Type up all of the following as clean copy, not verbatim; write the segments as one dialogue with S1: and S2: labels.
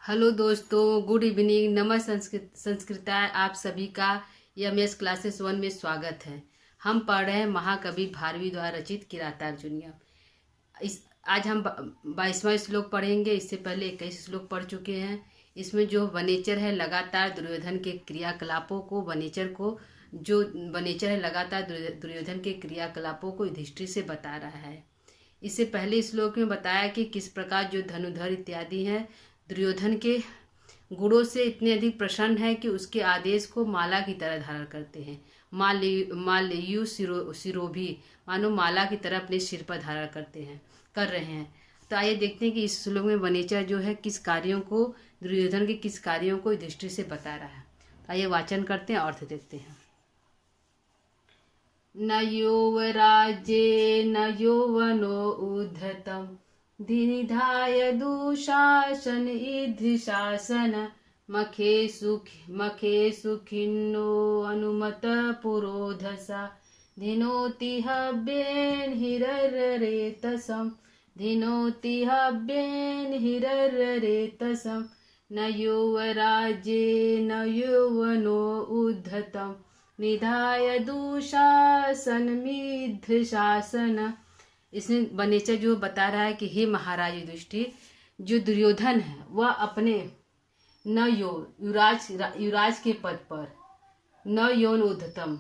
S1: Hello दोस्तों, good evening. नमस्ते संस्कृता आप सभी का एमएस क्लासेस 1 में स्वागत है। हम पढ़ रहे हैं महाकवि भारवी द्वारा रचित किरातार्जुनीय। इस आज हम 22वां श्लोक पढ़ेंगे। इससे पहले 21 श्लोक पढ़ चुके हैं। इसमें जो वनेचर है लगातार दुर्योधन के क्रियाकलापों को दुर्योधन के क्रियाकलापों को युधिष्ठिर से बता रहा है। इससे पहले श्लोक में बताया कि किस प्रकार जो धनुधर इत्यादि हैं दुर्योधन के गुणों से इतने अधिक प्रसन्न है कि उसके आदेश को माला की तरह धारण करते हैं। माल्यु सिरोभी, मानो माला की तरह अपने सिर पर धारण कर रहे हैं। तो आइए देखते हैं कि इस श्लोक में वनेचर जो है दुर्योधन के किस कार्यों को युधिष्ठिर से बता रहा है। तो आइए वाचन करते हैं, अर्थ देखते हैं। न यौवराज्ये न यौवनो उद्धतम् निधाय दुःशासन इद्धशासन मखे सुखिन्नो अनुमत पुरोधसा धिनोति हव्येन हिररेतसं न यौवराज्ये न यौवनो उद्धतं निधाय दुःशासनमिद्धशासन। इसमें वनेचर जो बता रहा है कि हे महाराज युधिष्ठिर, जो दुर्योधन है वह अपने युवराज के पद पर न यौन उद्धतम,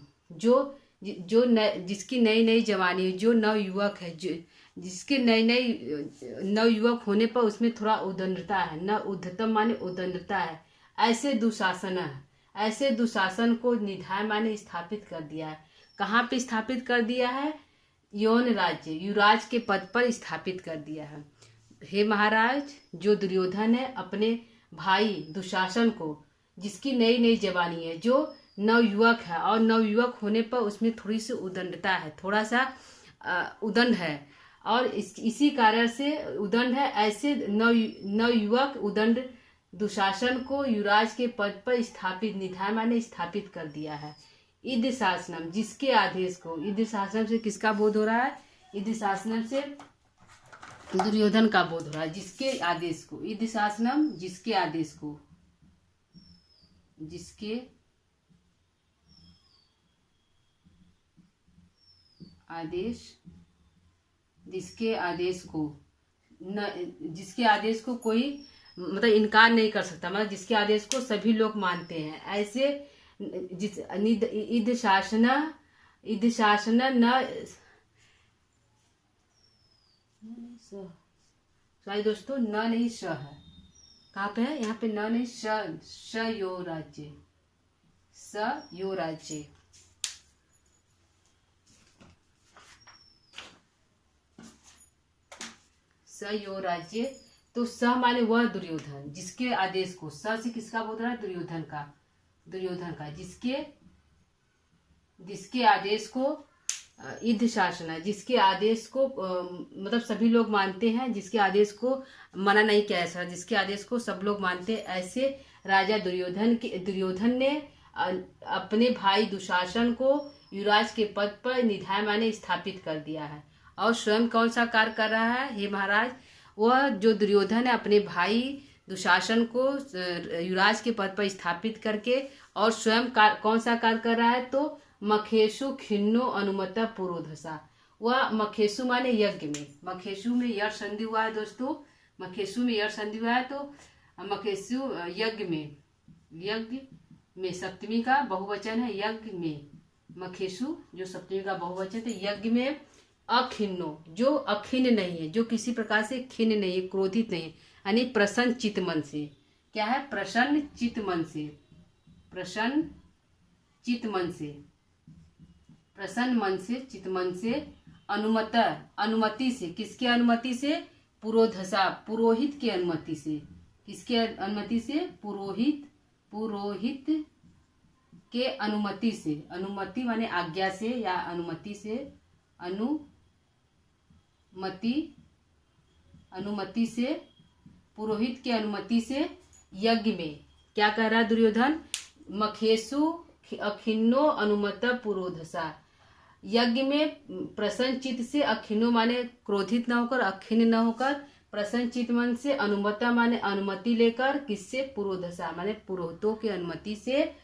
S1: जिसकी नई नई जवानी, जो नवयुवक है, जिसके नवयुवक होने पर उसमें थोड़ा उदंडता है। न उद्धतम माने उदंडता है। ऐसे दुशासन को निधाय माने स्थापित कर दिया है। कहाँ पे स्थापित कर दिया है? यौन राज्य, युवराज के पद पर स्थापित कर दिया है। हे महाराज, जो दुर्योधन है अपने भाई दुशासन को, जिसकी नई नई जवानी है, जो नवयुवक है और नवयुवक होने पर उसमें थोड़ी सी उदंडता है, थोड़ा सा उदंड है और इसी कारण से उदंड है। ऐसे नवयुवक उदंड दुशासन को युवराज के पद पर स्थापित, निधाय माने स्थापित कर दिया है। इद शासनम, जिसके आदेश को, इद शासनम से किसका बोध हो रहा है? इद शासनम से दुर्योधन का बोध हो रहा है। जिसके आदेश को, इद शासनम, जिसके आदेश को, जिसके आदेश को कोई मतलब इनकार नहीं कर सकता, मतलब जिसके आदेश को सभी लोग मानते हैं। ऐसे इद शासन न सॉरी दोस्तों, न नहीं श है। कहाँ पे है? यहाँ पे न नहीं श यो राज्य, तो स माने वह दुर्योधन, जिसके आदेश को, स से किसका बोल रहा है? दुर्योधन का जिसके आदेश को इद शासन है, जिसके आदेश को मतलब सभी लोग मानते हैं, जिसके आदेश को मना नहीं किया जा सकता, जिसके आदेश को सब लोग मानते हैं। ऐसे राजा दुर्योधन ने अपने भाई दुशासन को युवराज के पद पर निधाय माने स्थापित कर दिया है। और स्वयं कौन सा कार्य कर रहा है? हे महाराज, वह जो दुर्योधन है अपने भाई दुशासन को युवराज के पद पर स्थापित करके और स्वयं कौन सा कार्य कर रहा है? तो मखेशु खिन्नो अनुमता पुरोधसा। वह मखेशु माने यज्ञ में, मखेशु में यश संधि हुआ है दोस्तों, मखेशु में यश संधि हुआ है। तो मखेशु यज्ञ में सप्तमी का बहुवचन है। यज्ञ में मखेशु जो सप्तमी का बहुवचन है, यज्ञ में अखिन्नो, जो अखिन्न नहीं है, जो किसी प्रकार से खिन्न नहीं है, क्रोधित नहीं है, यानी प्रसन्न चित्त मन से। क्या है? प्रसन्न चित्त मन से, चित्त मन से अनुमति से, किसके अनुमति से? पुरोधसा, पुरोहित की अनुमति से। किसके अनुमति से? पुरोहित के अनुमति से। अनुमति माने आज्ञा से या अनुमति से, अनुमति से, पुरोहित की अनुमति से यज्ञ में क्या कह रहा है दुर्योधन? मखेशु अखिन्नो अनुमत पुरोधसा, यज्ञ में प्रसन्न चित्त से, अखिन्नो माने क्रोधित न होकर, अखिन्न न होकर, प्रसन्न चित मन से, अनुमता माने अनुमति लेकर, किससे, पुरोधसा माने पुरोहितों की अनुमति से,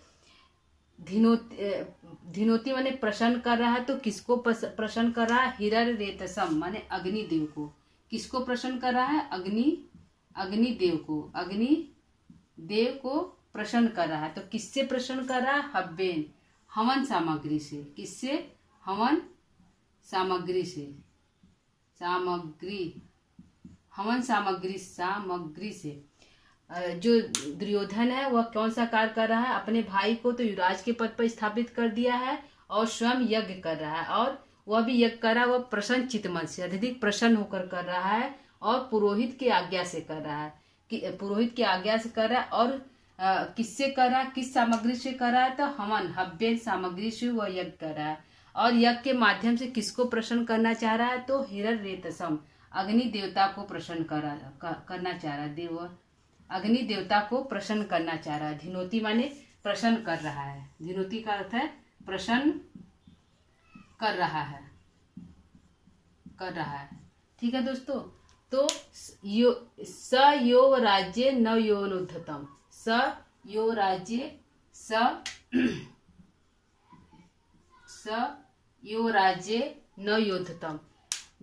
S1: धिनोती माने प्रसन्न कर रहा है, तो किसको प्रसन्न कर रहा है, हिरर रेतसम माने अग्निदेव को। किसको प्रसन्न कर रहा है, अग्निदेव को, अग्निदेव को प्रसन्न कर रहा है। तो किससे प्रसन्न कर रहा है, हव्येन हवन सामग्री से। किससे, हवन सामग्री से, हवन सामग्री से। जो दुर्योधन है वह कौन सा कार्य कर रहा है, अपने भाई को तो युवराज के पद पर स्थापित कर दिया है और स्वयं यज्ञ कर रहा है, और वह भी यज्ञ कर रहा है वह प्रसन्न चित्त मन से, अत्यधिक प्रसन्न होकर कर रहा है, और पुरोहित की आज्ञा से कर रहा है, कि पुरोहित की आज्ञा से कर रहा है। और किससे कर रहा है, किस सामग्री से कर रहा है, तो हवन हव्य सामग्री से वह यज्ञ कर रहा है, और यज्ञ के माध्यम से किसको प्रसन्न करना चाह रहा है, तो हिरर रेतसम अग्नि देवता को प्रसन्न करना चाह रहा है। देव अग्नि देवता को प्रसन्न करना चाह रहा है। धिनोती माने प्रसन्न कर रहा है, धिनोती का अर्थ है प्रसन्न कर रहा है, ठीक है दोस्तों। तो स यो राज्य न योनुद्धतम, स यो राज्य यो राज्य न योद्धतम,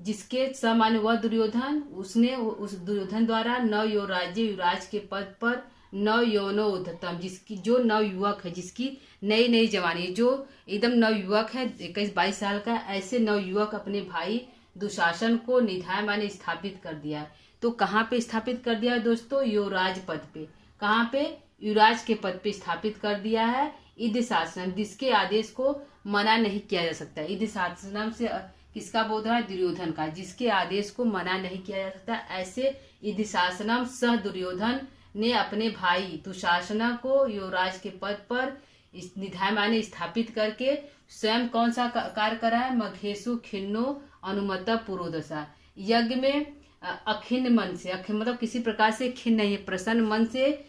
S1: जिसके स माने वह दुर्योधन, उसने उस दुर्योधन द्वारा न यो राज्य युवराज के पद पर, न यौनो उद्धतम जिसकी जो नव युवक है, जिसकी नई नई जवानी, जो एकदम नव युवक है 21-22 साल का, ऐसे नव युवक अपने भाई दुशासन को निधाय माने स्थापित कर दिया। तो कहाँ पे स्थापित कर दिया है दोस्तों, युवराज पद पे। कहाँ पे, युवराज के पद पे स्थापित कर दिया है। इद शासनम, जिसके आदेश को मना नहीं किया जा सकता। इद शासनम से किसका बोध है, दुर्योधन का, जिसके आदेश को मना नहीं किया जा सकता। ऐसे इद शासनम सह दुर्योधन ने अपने भाई दुशासना को युवराज के पद पर निधाय माने स्थापित करके स्वयं कौन सा कार्य करा है, मघेशु खिन्नो अनुमता पुरोदशा, यज्ञ में अखिन्न मन से, मतलब किसी प्रकार से खिन्न नहीं, प्रसन्न मन से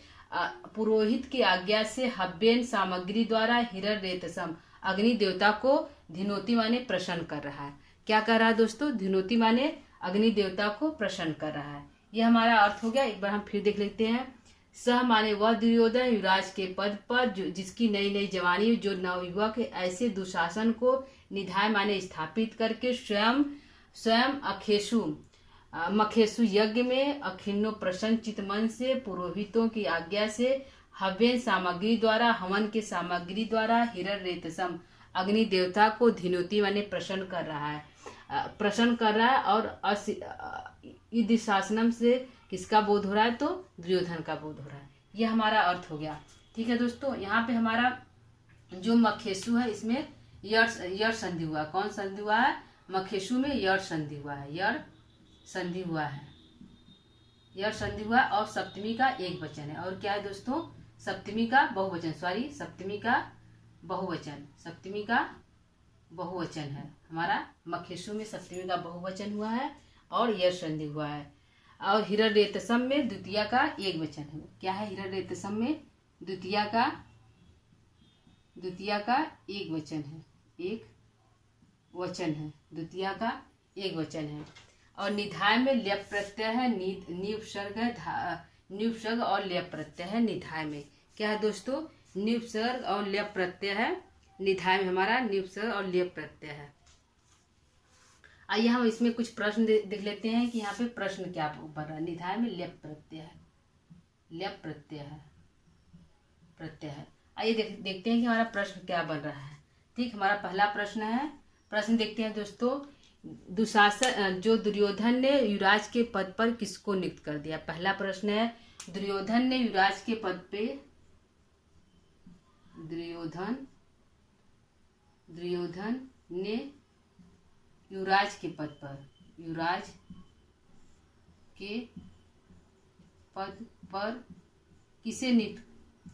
S1: पुरोहित की आज्ञा से हव्यन सामग्री द्वारा हिरर रेतसम अग्नि देवता को धिनोती माने प्रसन्न कर रहा है। क्या कर रहा है दोस्तों, धिनोती माने अग्नि देवता को प्रसन्न कर रहा है। यह हमारा अर्थ हो गया। एक बार हम फिर देख लेते हैं। सह माने वह दुर्योधन युवराज के पद पर जिसकी नई नई जवानी, जो नवयुवक है, ऐसे दुशासन को निधाय माने स्थापित करके स्वयं मखेशु यज्ञ में अखिन्नो प्रसन्न चित मन से पुरोहितों की आज्ञा से हव्य सामग्री द्वारा, हवन के सामग्री द्वारा हिरर रेतसम अग्नि देवता को धिनोती माने प्रसन्न कर रहा है, और इद शासनम से किसका बोध हो रहा है, तो दुर्योधन का बोध हो रहा है। यह हमारा अर्थ हो गया। ठीक है दोस्तों, यहाँ पे हमारा जो मखेशु है इसमें यड़ संधि हुआ। कौन संधि हुआ है, मखेशु में यड़ संधि हुआ है, यड़ संधि हुआ है, यड़ संधि हुआ। और सप्तमी का एक वचन है। और क्या है दोस्तों, सप्तमी का बहुवचन, सप्तमी का बहुवचन है हमारा। मखेशु में सप्तमी का बहुवचन हुआ है और यड़ संधि हुआ है। और हिरर रेतसम में द्वितीया का एक वचन है। क्या है, हिरर रेतसम में द्वितीया का एक वचन है, द्वितीया का एक वचन है। और निधाय में ल्यप प्रत्यय है, निउपसर्ग और ल्यप प्रत्यय है निधाय में। क्या है दोस्तों, निउपसर्ग और ल्यप प्रत्यय है निधाय में, हमारा निउपसर्ग और ल्यप प्रत्यय है। आइए हम इसमें कुछ प्रश्न देख लेते हैं कि यहाँ पे प्रश्न क्या बन रहा है। निधाय में ल्यप प्रत्यय है। आइए देखते हैं कि हमारा प्रश्न क्या बन रहा है। ठीक, हमारा पहला प्रश्न है, प्रश्न देखते हैं दोस्तों। दुशासन जो दुर्योधन ने युवराज के पद पर किसको नियुक्त कर दिया। पहला प्रश्न है, दुर्योधन ने युवराज के पद पे, दुर्योधन ने युवराज के पद पर किसे नियुक्त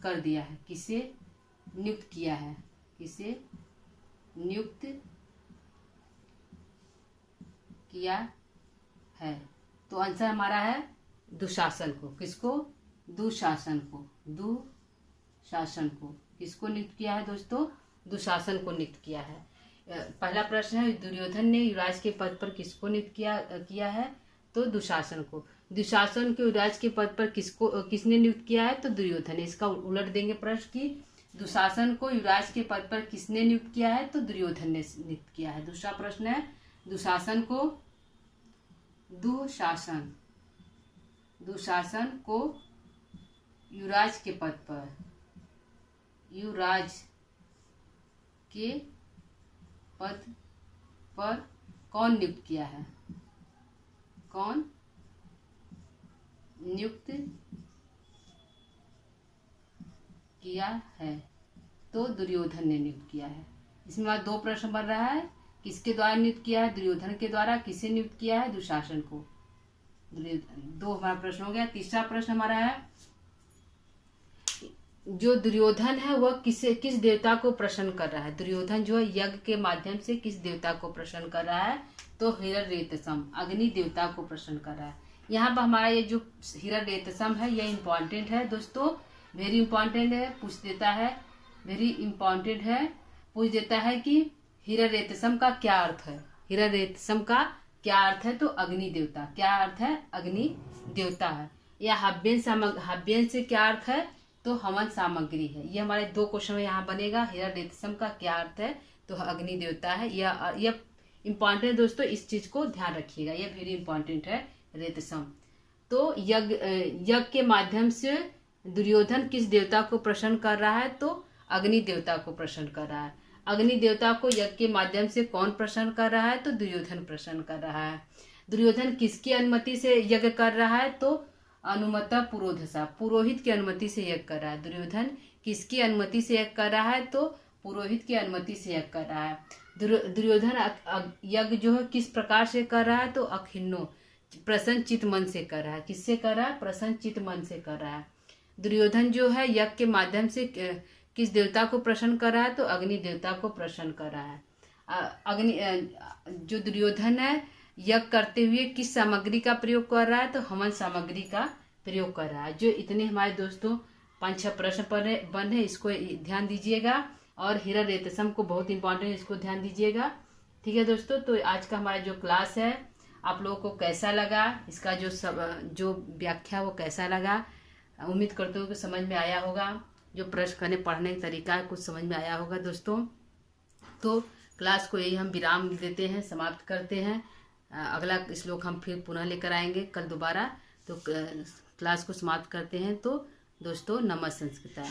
S1: कर दिया है, किसे नियुक्त किया है। तो आंसर हमारा है दुशासन को। किसको, दुशासन को किसको नियुक्त किया है दोस्तों, दुशासन को नियुक्त किया है। पहला प्रश्न है, दुर्योधन ने युवराज के पद पर किसको नियुक्त किया है, तो दुशासन को। दुशासन को युवराज के पद पर किसने नियुक्त किया है? तो दुर्योधन ने। इसका उलट देंगे प्रश्न की दुशासन को युवराज के पद पर किसने नियुक्त किया है? तो दुर्योधन ने नियुक्त किया है। दूसरा प्रश्न है दुशासन को युवराज के पद पर कौन नियुक्त किया है? कौन नियुक्त किया है? तो दुर्योधन ने नियुक्त किया है। इसमें हमारा 2 प्रश्न बन रहा है, किसके द्वारा नियुक्त किया है? दुर्योधन के द्वारा। किसे नियुक्त किया है? दुशासन को। 2 हमारा प्रश्न हो गया। तीसरा प्रश्न हमारा है जो दुर्योधन है वह किस देवता को प्रसन्न कर रहा है? दुर्योधन जो है यज्ञ के माध्यम से किस देवता को प्रसन्न कर रहा है? तो हिरण्यरेतसम, अग्नि देवता को प्रसन्न कर रहा है। यहाँ पर हमारा ये जो हिरण्यरेतसम है ये इम्पोर्टेंट है दोस्तों, वेरी इंपॉर्टेंट है। पूछ देता है, वेरी इंपॉर्टेंट है, पूछ देता है कि हिरण्यरेतसम का क्या अर्थ है? हिरण्यरेतसम का क्या अर्थ है? तो अग्नि देवता। क्या अर्थ है? अग्नि देवता है। या हव्यन से क्या अर्थ है? तो हवन सामग्री है। ये हमारे 2 क्वेश्चन में यहाँ बनेगा। हिरण्यरेतसम का क्या अर्थ है? तो अग्नि देवता है। यह इंपॉर्टेंट दोस्तों, इस चीज को ध्यान रखिएगा, यह वेरी इंपॉर्टेंट है। रेतसम तो यज्ञ के माध्यम से दुर्योधन किस देवता को प्रसन्न कर रहा है? तो अग्नि देवता को प्रसन्न कर रहा है। अग्नि देवता को यज्ञ के माध्यम से कौन प्रसन्न कर रहा है? तो दुर्योधन प्रसन्न कर रहा है। दुर्योधन किसकी अनुमति से यज्ञ कर रहा है? तो अनुमता पुरोधसा, पुरोहित की अनुमति से यज्ञ कर रहा है। दुर्योधन किसकी अनुमति से यज्ञ कर रहा है? तो पुरोहित की अनुमति से यज्ञ कर रहा है। दुर्योधन यज्ञ जो है किस प्रकार से कर रहा है? तो अखिन्नो, प्रसन्न चित्त मन से कर रहा है। किससे कर रहा है? प्रसन्न चित्त मन से कर रहा है। दुर्योधन जो है यज्ञ के माध्यम से किस देवता को प्रसन्न कर रहा है? तो अग्नि देवता को प्रसन्न कर रहा है। जो दुर्योधन है यज्ञ करते हुए किस सामग्री का प्रयोग कर रहा है? तो हवन सामग्री का प्रयोग कर रहा है। जो इतने हमारे दोस्तों 5-6 प्रश्न बन है, इसको ध्यान दीजिएगा। और हिरण्यरेतसम को बहुत इंपॉर्टेंट, इसको ध्यान दीजिएगा। ठीक है दोस्तों, तो आज का हमारा जो क्लास है आप लोगों को कैसा लगा, इसका जो व्याख्या वो कैसा लगा, उम्मीद करते हो कि समझ में आया होगा। जो प्रश्न करने पढ़ने का तरीका है कुछ समझ में आया होगा दोस्तों। तो क्लास को यही हम विराम देते हैं, समाप्त करते हैं। अगला श्लोक हम फिर पुनः लेकर आएंगे कल दोबारा। तो क्लास को समाप्त करते हैं। तो दोस्तों नमः संस्कृता।